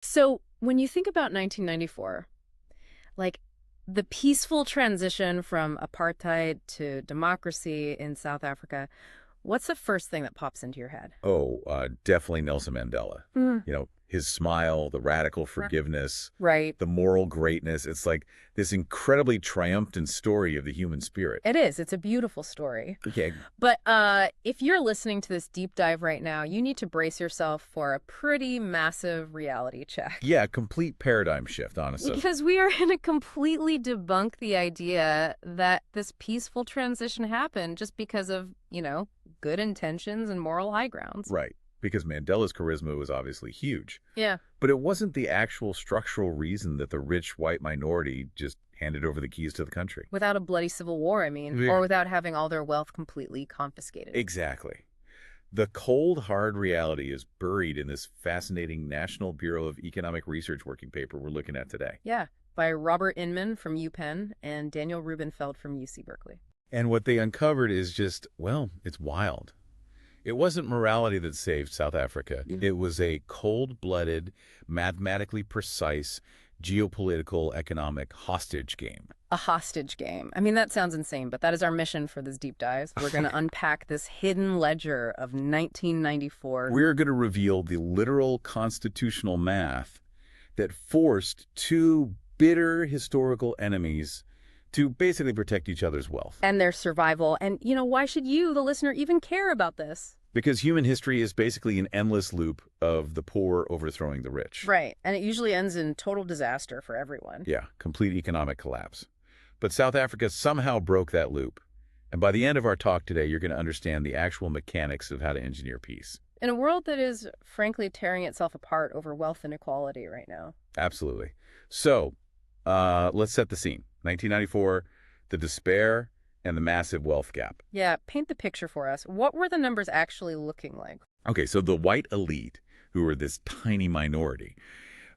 So when you think about 1994, like the peaceful transition from apartheid to democracy in South Africa, what's the first thing that pops into your head? Oh, definitely Nelson Mandela. Mm. His smile, the radical forgiveness, Right. the moral greatness. It's like this incredibly triumphant story of the human spirit. It is. It's a beautiful story. Okay. But if you're listening to this deep dive right now, you need to brace yourself for a pretty massive reality check. Yeah, complete paradigm shift, honestly. Because we are going to completely debunk the idea that this peaceful transition happened just because of, good intentions and moral high grounds. Right. Because Mandela's charisma was obviously huge. Yeah. But it wasn't the actual structural reason that the rich white minority just handed over the keys to the country. Without a bloody civil war, I mean, Yeah. or without having all their wealth completely confiscated. Exactly. The cold, hard reality is buried in this fascinating National Bureau of Economic Research working paper we're looking at today. Yeah, by Robert Inman from UPenn and Daniel Rubenfeld from UC Berkeley. And what they uncovered is just, well, it's wild. It wasn't morality that saved South Africa. It was a cold-blooded, mathematically precise, geopolitical, economic hostage game. A hostage game. I mean, that sounds insane, but that is our mission for this deep dive. We're going to unpack this hidden ledger of 1994. We're going to reveal the literal constitutional math that forced two bitter historical enemies to basically protect each other's wealth. And their survival. And, why should you, the listener, even care about this? Because human history is basically an endless loop of the poor overthrowing the rich. Right. And it usually ends in total disaster for everyone. Yeah, complete economic collapse. But South Africa somehow broke that loop. And by the end of our talk today, you're going to understand the actual mechanics of how to engineer peace. In a world that is, frankly, tearing itself apart over wealth inequality right now. Absolutely. So, let's set the scene. 1994, the despair and the massive wealth gap. Yeah, paint the picture for us. What were the numbers actually looking like? Okay, so the white elite, who were this tiny minority,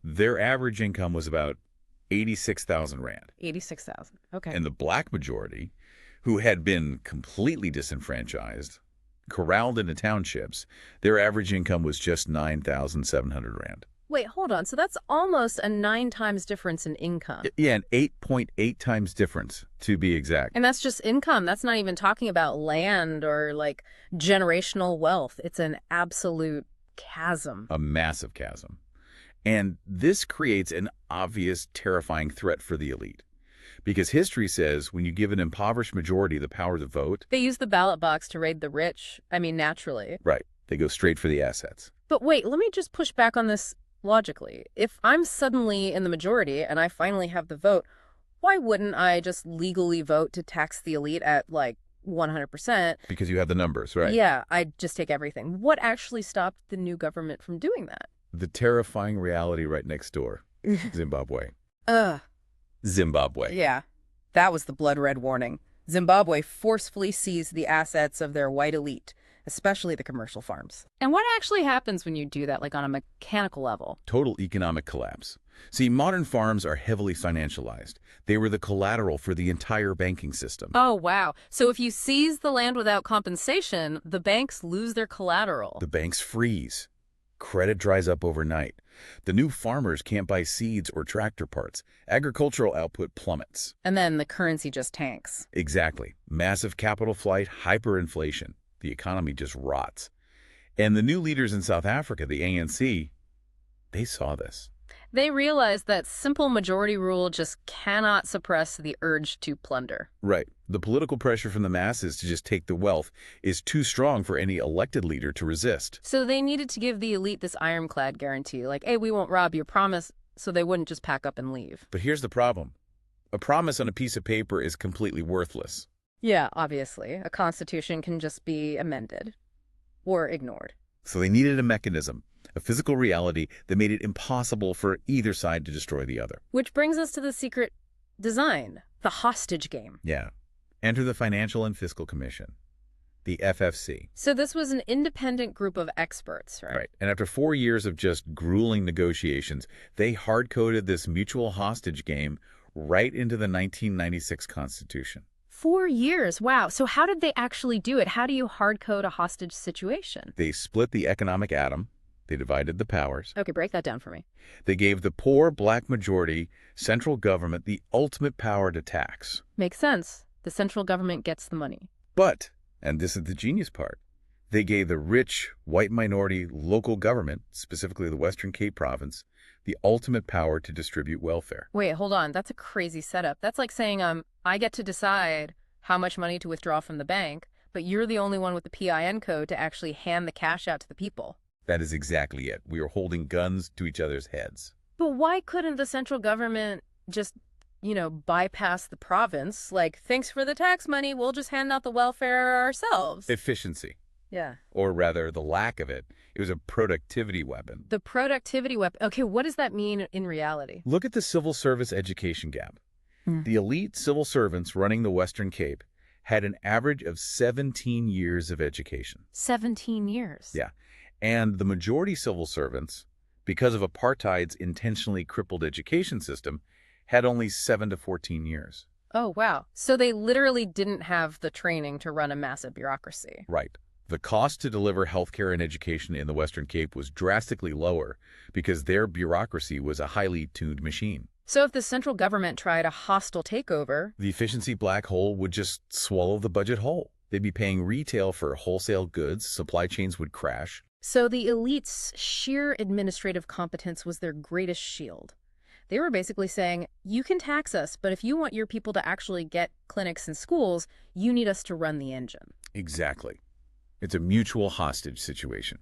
their average income was about 86,000 Rand. 86,000. Okay. And the black majority, who had been completely disenfranchised, corralled into townships, their average income was just 9,700 Rand. Wait, hold on. So that's almost a 9 times difference in income. Yeah, an 8.8 times difference, to be exact. And that's just income. That's not even talking about land or like generational wealth. It's an absolute chasm. A massive chasm. And this creates an obvious, terrifying threat for the elite. Because history says when you give an impoverished majority the power to vote... They use the ballot box to raid the rich. I mean, naturally. Right. They go straight for the assets. But wait, let me just push back on this logically. If I'm suddenly in the majority and I finally have the vote, why wouldn't I just legally vote to tax the elite at like 100%? Because you have the numbers, right? Yeah, I'd just take everything. What actually stopped the new government from doing that? The terrifying reality right next door. Zimbabwe. Ugh. Zimbabwe. Yeah, that was the blood red warning. Zimbabwe forcefully seized the assets of their white elite, especially the commercial farms. And what actually happens when you do that, like on a mechanical level? Total economic collapse. See, modern farms are heavily financialized. They were the collateral for the entire banking system. Oh, wow. So if you seize the land without compensation, the banks lose their collateral. The banks freeze. Credit dries up overnight. The new farmers can't buy seeds or tractor parts. Agricultural output plummets. And then the currency just tanks. Exactly. Massive capital flight, hyperinflation. The economy just rots. And the new leaders in South Africa, the ANC, they saw this. They realized that simple majority rule just cannot suppress the urge to plunder. Right. The political pressure from the masses to just take the wealth is too strong for any elected leader to resist. So they needed to give the elite this ironclad guarantee, like, hey, we won't rob your promise, so they wouldn't just pack up and leave. But here's the problem. A promise on a piece of paper is completely worthless. Yeah, obviously. A constitution can just be amended or ignored. So they needed a mechanism, a physical reality that made it impossible for either side to destroy the other. Which brings us to the secret design, the hostage game. Yeah. Enter the Financial and Fiscal Commission, the FFC. So this was an independent group of experts, right? Right. And after 4 years of just grueling negotiations, they hard-coded this mutual hostage game right into the 1996 Constitution. 4 years. Wow. So how did they actually do it? How do you hard code a hostage situation? They split the economic atom, They divided the powers. Okay, break that down for me. They gave the poor black majority central government the ultimate power to tax. Makes sense. The central government gets the money. But, and this is the genius part, they gave the rich, white minority local government, specifically the Western Cape province, the ultimate power to distribute welfare. Wait, hold on. That's a crazy setup. That's like saying, I get to decide how much money to withdraw from the bank, but you're the only one with the PIN code to actually hand the cash out to the people. That is exactly it. We are holding guns to each other's heads. But why couldn't the central government just, bypass the province? Like, thanks for the tax money, we'll just hand out the welfare ourselves. Efficiency. Yeah. Or rather, the lack of it. It was a productivity weapon. The productivity weapon. Okay, what does that mean in reality? Look at the civil service education gap. The elite civil servants running the Western Cape had an average of 17 years of education. 17 years. Yeah. And the majority civil servants, because of apartheid's intentionally crippled education system, had only 7 to 14 years. Oh, wow. So they literally didn't have the training to run a massive bureaucracy. Right. The cost to deliver healthcare and education in the Western Cape was drastically lower because their bureaucracy was a highly tuned machine. So if the central government tried a hostile takeover, The efficiency black hole would just swallow the budget whole. They'd be paying retail for wholesale goods, supply chains would crash. so the elite's sheer administrative competence was their greatest shield. They were basically saying, you can tax us, but if you want your people to actually get clinics and schools, you need us to run the engine. Exactly. It's a mutual hostage situation.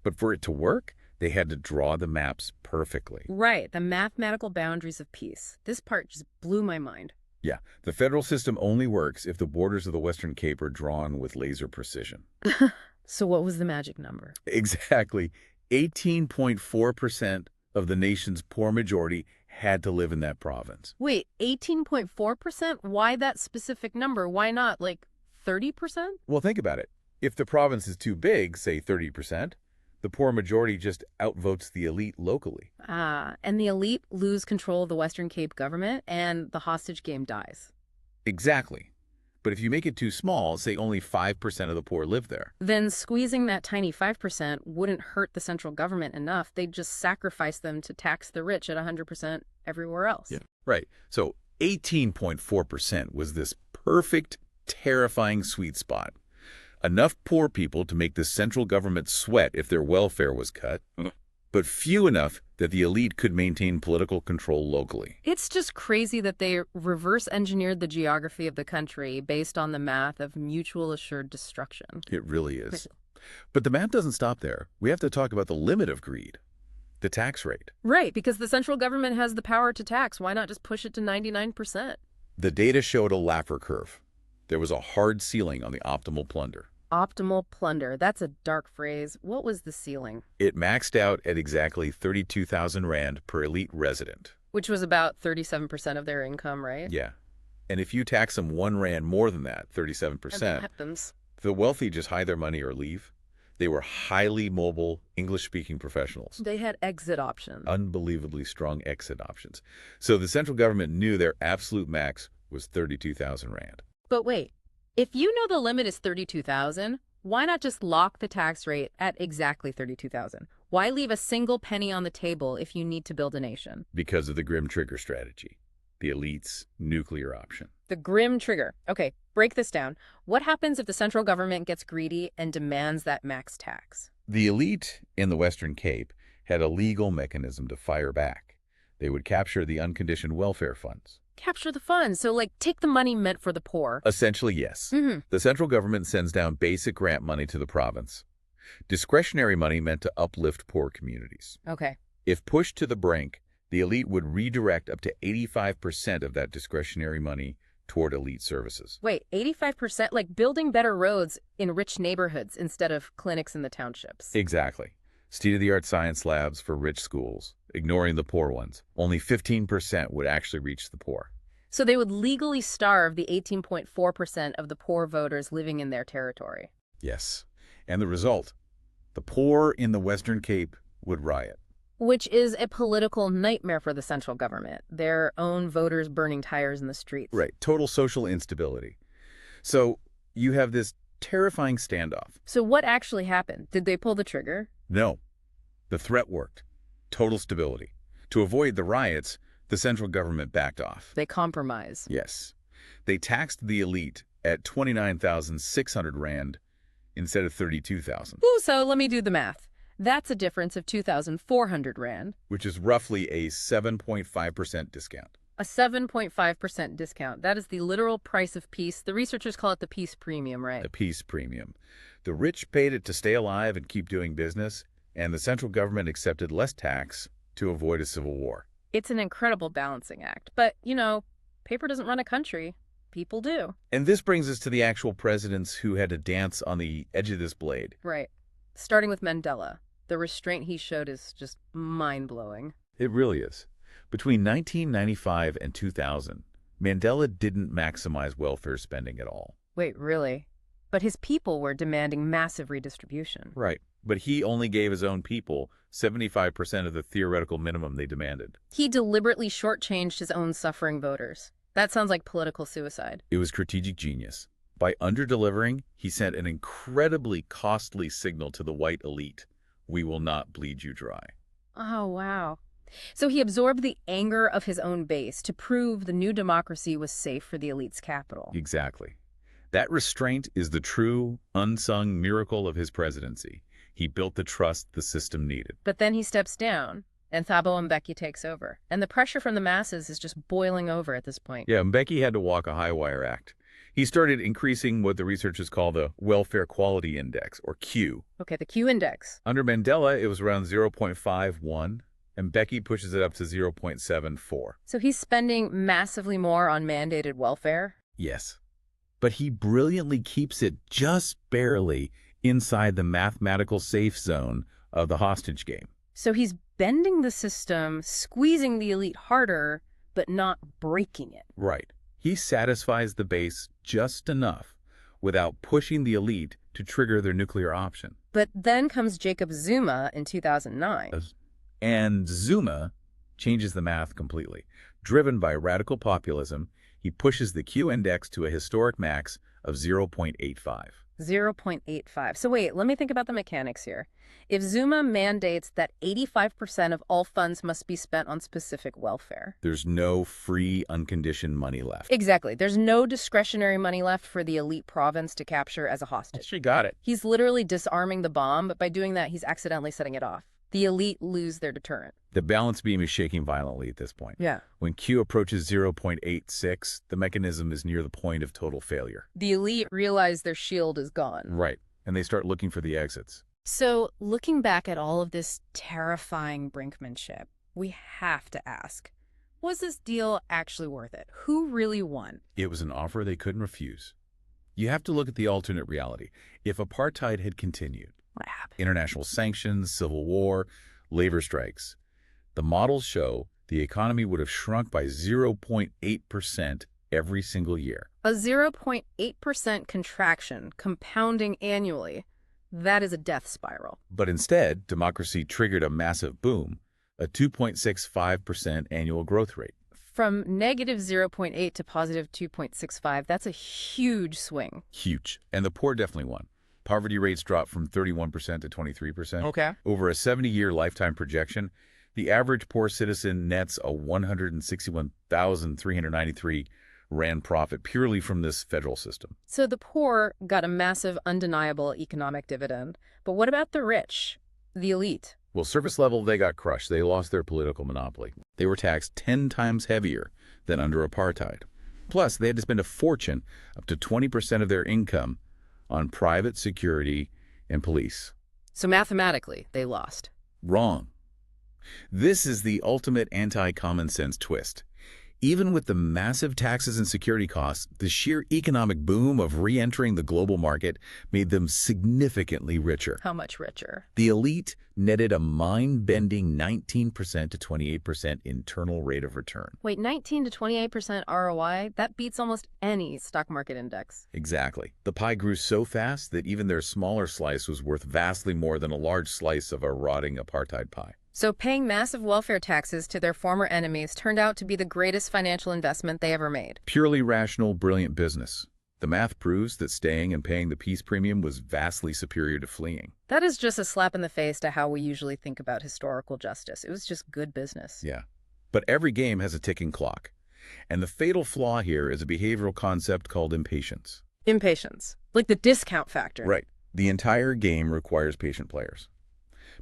But for it to work, they had to draw the maps perfectly. Right, the mathematical boundaries of peace. This part just blew my mind. Yeah, the federal system only works if the borders of the Western Cape are drawn with laser precision. So what was the magic number? Exactly. 18.4% of the nation's poor majority had to live in that province. Wait, 18.4%? Why that specific number? Why not, 30%? Well, think about it. If the province is too big, say 30%, the poor majority just outvotes the elite locally. And the elite lose control of the Western Cape government, and the hostage game dies. Exactly. But if you make it too small, say only 5% of the poor live there. Then squeezing that tiny 5% wouldn't hurt the central government enough. They'd just sacrifice them to tax the rich at 100% everywhere else. Yeah. Right. So 18.4% was this perfect, terrifying sweet spot. Enough poor people to make the central government sweat if their welfare was cut, but few enough that the elite could maintain political control locally. It's just crazy that they reverse engineered the geography of the country based on the math of mutual assured destruction. It really is. But the math doesn't stop there. We have to talk about the limit of greed, the tax rate. Right, because the central government has the power to tax. Why not just push it to 99%? The data showed a Laffer curve. There was a hard ceiling on the optimal plunder. Optimal plunder. That's a dark phrase. What was the ceiling? It maxed out at exactly 32,000 Rand per elite resident. Which was about 37% of their income, right? Yeah. And if you tax them 1 Rand more than that, And 37%, that happens. the wealthy just hide their money or leave. They were highly mobile, English-speaking professionals. They had exit options. Unbelievably strong exit options. So the central government knew their absolute max was 32,000 Rand. But wait, if you know the limit is 32,000, why not just lock the tax rate at exactly 32,000? Why leave a single penny on the table if you need to build a nation? Because of the grim trigger strategy, the elite's nuclear option. The grim trigger. Okay, break this down. What happens if the central government gets greedy and demands that max tax? The elite in the Western Cape had a legal mechanism to fire back. They would capture the unconditioned welfare funds. Capture the funds. So, take the money meant for the poor. Essentially, yes. Mm-hmm. The central government sends down basic grant money to the province. Discretionary money meant to uplift poor communities. Okay. If pushed to the brink, the elite would redirect up to 85% of that discretionary money toward elite services. Wait, 85%? Like building better roads in rich neighborhoods instead of clinics in the townships. Exactly. State-of-the-art science labs for rich schools, ignoring the poor ones. Only 15% would actually reach the poor. So they would legally starve the 18.4% of the poor voters living in their territory. Yes. And the result? The poor in the Western Cape would riot. Which is a political nightmare for the central government. Their own voters burning tires in the streets. Right. Total social instability. So you have this terrifying standoff. So what actually happened? Did they pull the trigger? No. The threat worked. Total stability. To avoid the riots, the central government backed off. They compromise. Yes. They taxed the elite at 29,600 rand instead of 32,000. Ooh, so let me do the math. That's a difference of 2,400 rand. Which is roughly a 7.5% discount. A 7.5% discount. That is the literal price of peace. The researchers call it the peace premium, right? The peace premium. The rich paid it to stay alive and keep doing business, and the central government accepted less tax to avoid a civil war. It's an incredible balancing act. But, paper doesn't run a country. People do. And this brings us to the actual presidents who had to dance on the edge of this blade. Right. Starting with Mandela. The restraint he showed is just mind-blowing. It really is. Between 1995 and 2000, Mandela didn't maximize welfare spending at all. Wait, really? But his people were demanding massive redistribution. Right. But he only gave his own people 75% of the theoretical minimum they demanded. He deliberately shortchanged his own suffering voters. That sounds like political suicide. It was strategic genius. By under-delivering, he sent an incredibly costly signal to the white elite. We will not bleed you dry. Oh, wow. So he absorbed the anger of his own base to prove the new democracy was safe for the elite's capital. Exactly. That restraint is the true, unsung miracle of his presidency. He built the trust the system needed. But then he steps down, and Thabo Mbeki takes over. And the pressure from the masses is just boiling over at this point. Yeah, Mbeki had to walk a high-wire act. He started increasing what the researchers call the Welfare Quality Index, or Q. Okay, the Q index. Under Mandela, it was around 0.51, and Mbeki pushes it up to 0.74. So he's spending massively more on mandated welfare? Yes. But he brilliantly keeps it just barely inside the mathematical safe zone of the hostage game. So he's bending the system, squeezing the elite harder, but not breaking it. Right. He satisfies the base just enough without pushing the elite to trigger their nuclear option. But then comes Jacob Zuma in 2009. And Zuma changes the math completely. Driven by radical populism, he pushes the Q index to a historic max of 0.85. 0.85. So wait, let me think about the mechanics here. If Zuma mandates that 85% of all funds must be spent on specific welfare. There's no free, unconditioned money left. Exactly. There's no discretionary money left for the elite province to capture as a hostage. She got it. He's literally disarming the bomb, but by doing that, he's accidentally setting it off. The elite lose their deterrent. The balance beam is shaking violently at this point. Yeah. When Q approaches 0.86, the mechanism is near the point of total failure. The elite realize their shield is gone. Right. And they start looking for the exits. So, looking back at all of this terrifying brinkmanship, we have to ask, was this deal actually worth it? Who really won? It was an offer they couldn't refuse. You have to look at the alternate reality. If apartheid had continued, What happened? international sanctions, civil war, labor strikes, the models show the economy would have shrunk by 0.8% every single year. A 0.8% contraction compounding annually. That is a death spiral. But instead, democracy triggered a massive boom, a 2.65% annual growth rate. From negative 0.8 to positive 2.65, that's a huge swing. Huge. And the poor definitely won. Poverty rates dropped from 31% to 23%. Okay. Over a 70-year lifetime projection, the average poor citizen nets a 161,393 rand profit purely from this federal system. So the poor got a massive, undeniable economic dividend. But what about the rich, the elite? Well, surface level, they got crushed. They lost their political monopoly. They were taxed 10 times heavier than under apartheid. Plus, they had to spend a fortune, up to 20% of their income, on private security and police. So mathematically, they lost. Wrong. This is the ultimate anti-common sense twist. Even with the massive taxes and security costs, the sheer economic boom of re-entering the global market made them significantly richer. How much richer? The elite netted a mind-bending 19% to 28% internal rate of return. Wait, 19 to 28% ROI? That beats almost any stock market index. Exactly. The pie grew so fast that even their smaller slice was worth vastly more than a large slice of a rotting apartheid pie. So paying massive welfare taxes to their former enemies turned out to be the greatest financial investment they ever made. Purely rational, brilliant business. The math proves that staying and paying the peace premium was vastly superior to fleeing. That is just a slap in the face to how we usually think about historical justice. It was just good business. Yeah. But every game has a ticking clock. And the fatal flaw here is a behavioral concept called impatience. Impatience. Like the discount factor. Right. The entire game requires patient players.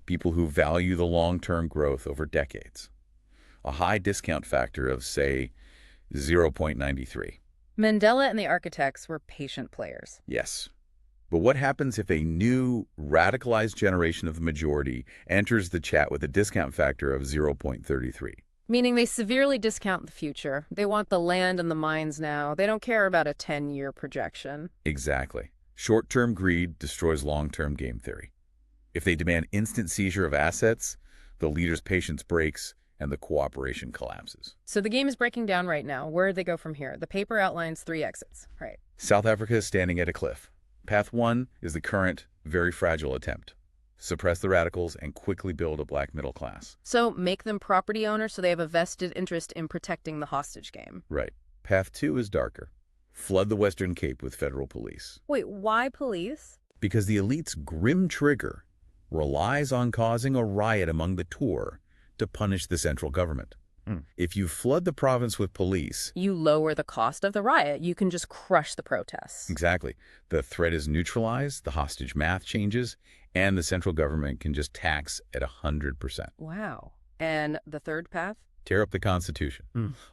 People who value the long-term growth over decades. A high discount factor of, say, 0.93. Mandela and the architects were patient players. Yes. But what happens if a new, radicalized generation of the majority enters the chat with a discount factor of 0.33? Meaning they severely discount the future. They want the land and the mines now. They don't care about a 10-year projection. Exactly. Short-term greed destroys long-term game theory. If they demand instant seizure of assets, the leader's patience breaks and the cooperation collapses. So the game is breaking down right now. Where do they go from here? The paper outlines 3 exits. Right. South Africa is standing at a cliff. Path 1 is the current, very fragile attempt. Suppress the radicals and quickly build a black middle class. So make them property owners so they have a vested interest in protecting the hostage game. Right. Path 2 is darker. Flood the Western Cape with federal police. Wait, why police? Because the elite's grim trigger relies on causing a riot among the Tour to punish the central government. If you flood the province with police... You lower the cost of the riot. You can just crush the protests. Exactly. The threat is neutralized, the hostage math changes, and the central government can just tax at 100%. Wow. And the third path? Tear up the Constitution.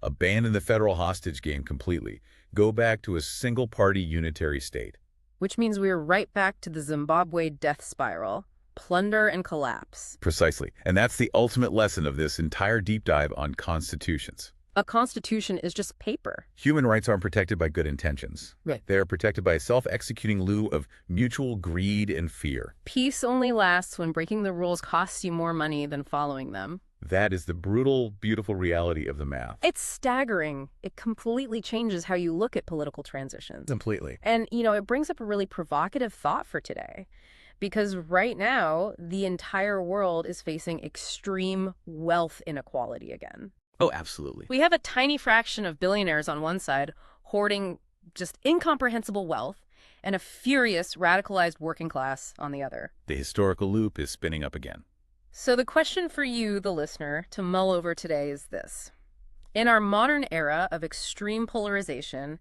Abandon the federal hostage game completely. Go back to a single-party unitary state. Which means we're right back to the Zimbabwe death spiral. Plunder and collapse. Precisely. And that's the ultimate lesson of this entire deep dive on constitutions. A constitution is just paper. Human rights aren't protected by good intentions. Right. They are protected by a self-executing lieu of mutual greed and fear. Peace only lasts when breaking the rules costs you more money than following them. That is the brutal, beautiful reality of the math. It's staggering. It completely changes how you look at political transitions. Completely. And, it brings up a really provocative thought for today. Because right now, the entire world is facing extreme wealth inequality again. Oh, absolutely. We have a tiny fraction of billionaires on one side hoarding just incomprehensible wealth and a furious, radicalized working class on the other. The historical loop is spinning up again. So the question for you, the listener, to mull over today is this. In our modern era of extreme polarization,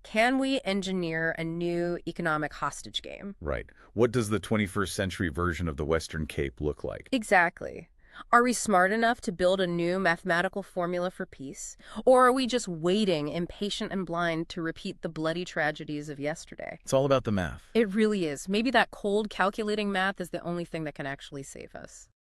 can we engineer a new economic hostage game? Right. What does the 21st century version of the Western Cape look like? Exactly. Are we smart enough to build a new mathematical formula for peace? Or are we just waiting, impatient and blind, to repeat the bloody tragedies of yesterday? It's all about the math. It really is. Maybe that cold, calculating math is the only thing that can actually save us.